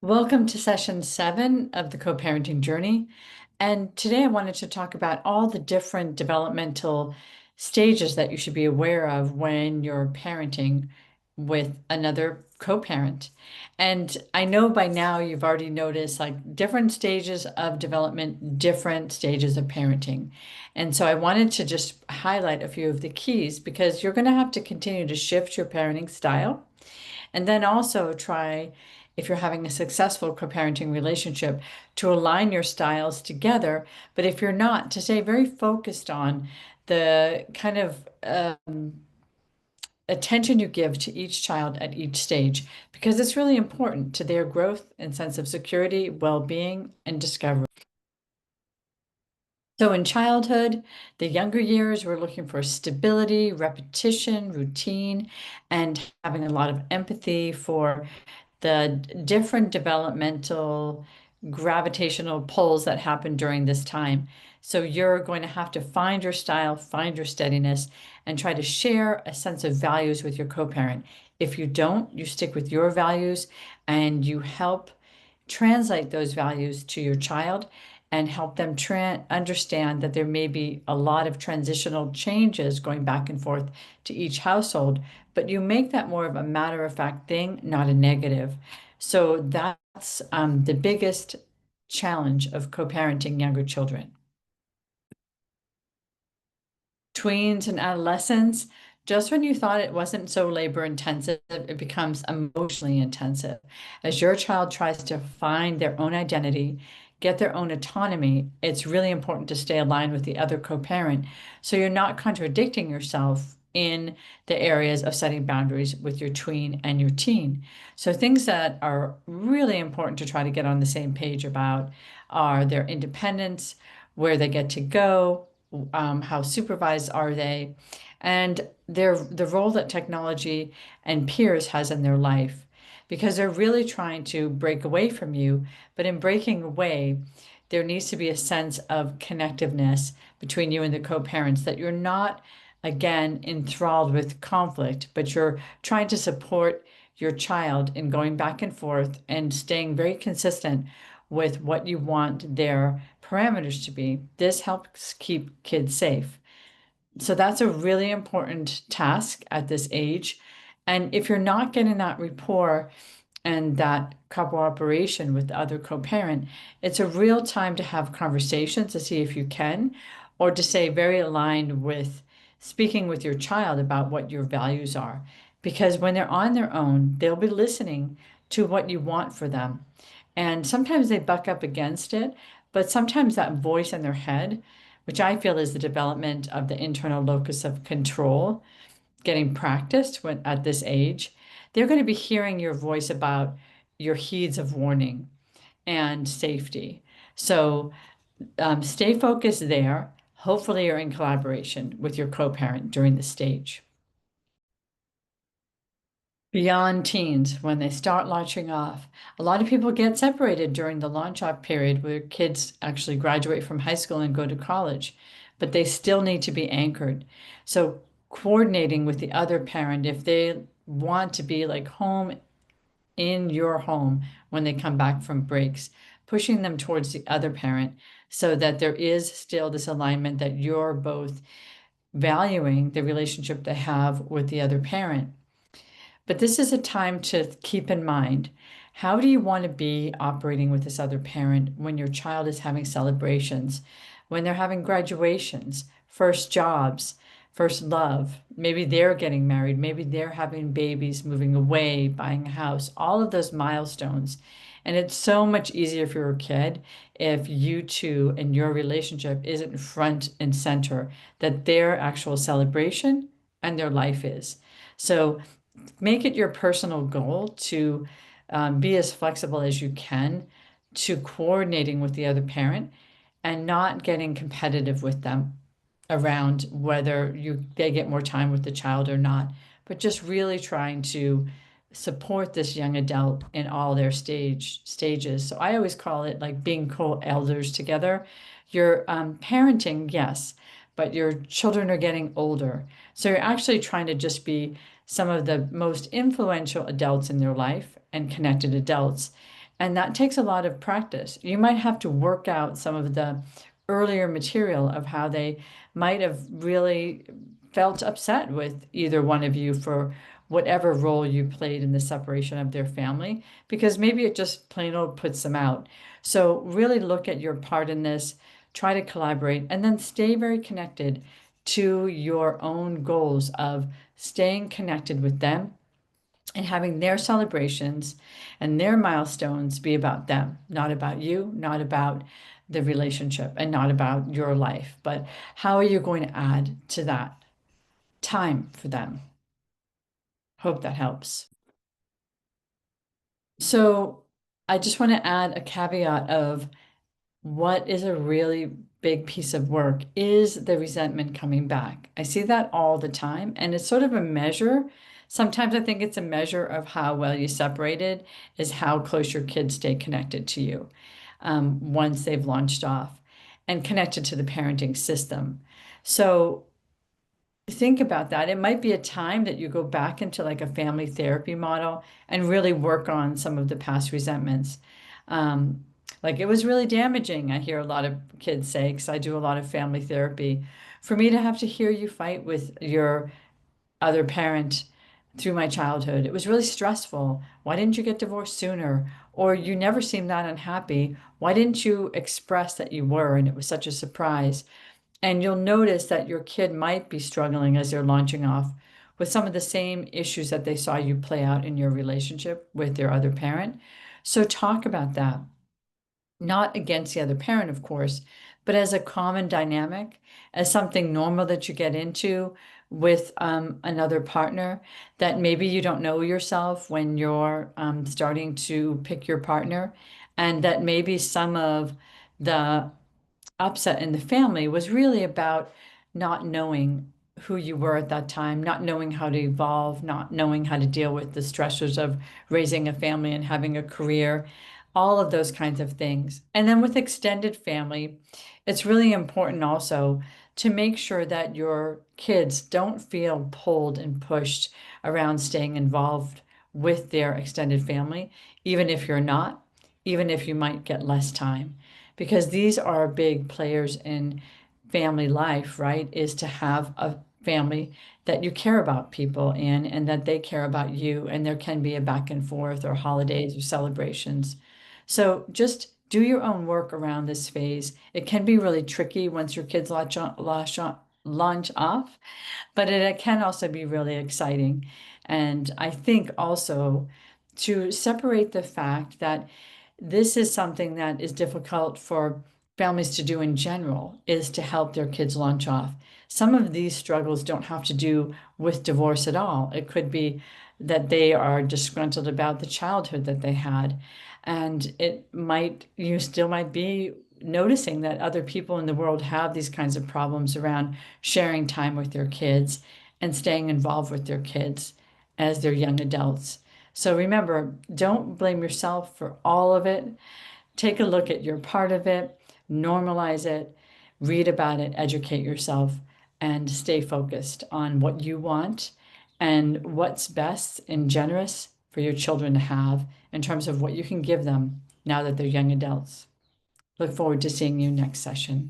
Welcome to session 7 of the co-parenting journey. And today I wanted to talk about all the different developmental stages that you should be aware of when you're parenting with another co-parent. And I know by now you've already noticed like different stages of development, different stages of parenting. And so I wanted to just highlight a few of the keys because you're going to have to continue to shift your parenting style. And then also try, if you're having a successful co-parenting relationship, to align your styles together. But if you're not, to stay very focused on the kind of attention you give to each child at each stage, because it's really important to their growth and sense of security, well-being, and discovery. So in childhood, the younger years, we're looking for stability, repetition, routine, and having a lot of empathy for the different developmental gravitational pulls that happen during this time. So you're going to have to find your style, find your steadiness, and try to share a sense of values with your co-parent. If you don't, you stick with your values and you help translate those values to your child and help them understand that there may be a lot of transitional changes going back and forth to each household, but you make that more of a matter of fact thing, not a negative. So that's the biggest challenge of co-parenting younger children. Tweens and adolescents, just when you thought it wasn't so labor intensive, it becomes emotionally intensive. As your child tries to find their own identity, get their own autonomy, it's really important to stay aligned with the other co-parent so you're not contradicting yourself in the areas of setting boundaries with your tween and your teen. So things that are really important to try to get on the same page about are their independence, where they get to go, how supervised are they, and the role that technology and peers has in their life, because they're really trying to break away from you. But in breaking away, there needs to be a sense of connectiveness between you and the co-parents, that you're not, again, enthralled with conflict, but you're trying to support your child in going back and forth and staying very consistent with what you want their parameters to be. This helps keep kids safe. So that's a really important task at this age. And if you're not getting that rapport and that cooperation with the other co-parent, it's a real time to have conversations to see if you can, or to stay very aligned with speaking with your child about what your values are. Because when they're on their own, they'll be listening to what you want for them. And sometimes they buck up against it, but sometimes that voice in their head, which I feel is the development of the internal locus of control, getting practiced at this age, they're going to be hearing your voice about your heeds of warning and safety. So stay focused there. Hopefully, you're in collaboration with your co-parent during the stage. Beyond teens, when they start launching off, a lot of people get separated during the launch off period where kids actually graduate from high school and go to college, but they still need to be anchored. So, coordinating with the other parent if they want to be like home in your home when they come back from breaks, pushing them towards the other parent so that there is still this alignment that you're both valuing the relationship they have with the other parent. But this is a time to keep in mind, how do you want to be operating with this other parent when your child is having celebrations, when they're having graduations, first jobs, first love? Maybe they're getting married, maybe they're having babies, moving away, buying a house, all of those milestones. And it's so much easier if you're a kid if you two and your relationship isn't front and center, that their actual celebration and their life is. So make it your personal goal to be as flexible as you can to coordinating with the other parent and not getting competitive with them around whether they get more time with the child or not, but just really trying to support this young adult in all their stages. So I always call it like being co-elders together. You're parenting, yes, but your children are getting older. So you're actually trying to just be some of the most influential adults in their life and connected adults. And that takes a lot of practice. You might have to work out some of the earlier material of how they might have really felt upset with either one of you for whatever role you played in the separation of their family, because maybe it just plain old puts them out. So really look at your part in this, try to collaborate, and then stay very connected to your own goals of staying connected with them and having their celebrations and their milestones be about them, not about you, not about the relationship, and not about your life. But how are you going to add to that time for them? Hope that helps. So I just want to add a caveat of what is a really big piece of work is the resentment coming back. I see that all the time, and it's sort of a measure. Sometimes I think it's a measure of how well you separated, is how close your kids stay connected to you once they've launched off and connected to the parenting system. So think about that. It might be a time that you go back into like a family therapy model and really work on some of the past resentments. Um, like it was really damaging, I hear a lot of kids say, because I do a lot of family therapy, for me to have to hear you fight with your other parent through my childhood. It was really stressful. Why didn't you get divorced sooner? Or you never seemed that unhappy. Why didn't you express that you were? And it was such a surprise. And you'll notice that your kid might be struggling as they're launching off with some of the same issues that they saw you play out in your relationship with their other parent. So talk about that, not against the other parent, of course, but as a common dynamic, as something normal that you get into with another partner, that maybe you don't know yourself when you're starting to pick your partner, and that maybe some of the upset in the family was really about not knowing who you were at that time, not knowing how to evolve, not knowing how to deal with the stressors of raising a family and having a career, all of those kinds of things. And then with extended family, it's really important also to make sure that your kids don't feel pulled and pushed around staying involved with their extended family, even if you're not, even if you might get less time, because these are big players in family life, right? Is to have a family that you care about people in and that they care about you, and there can be a back and forth or holidays or celebrations. So just do your own work around this phase. It can be really tricky once your kids launch off, but it can also be really exciting. And I think also to separate the fact that this is something that is difficult for families to do in general, is to help their kids launch off. Some of these struggles don't have to do with divorce at all. It could be that they are disgruntled about the childhood that they had. And you still might be noticing that other people in the world have these kinds of problems around sharing time with their kids and staying involved with their kids as they're young adults. So remember, don't blame yourself for all of it. Take a look at your part of it, normalize it, read about it, educate yourself, and stay focused on what you want and what's best and generous for your children to have in terms of what you can give them now that they're young adults. Look forward to seeing you next session.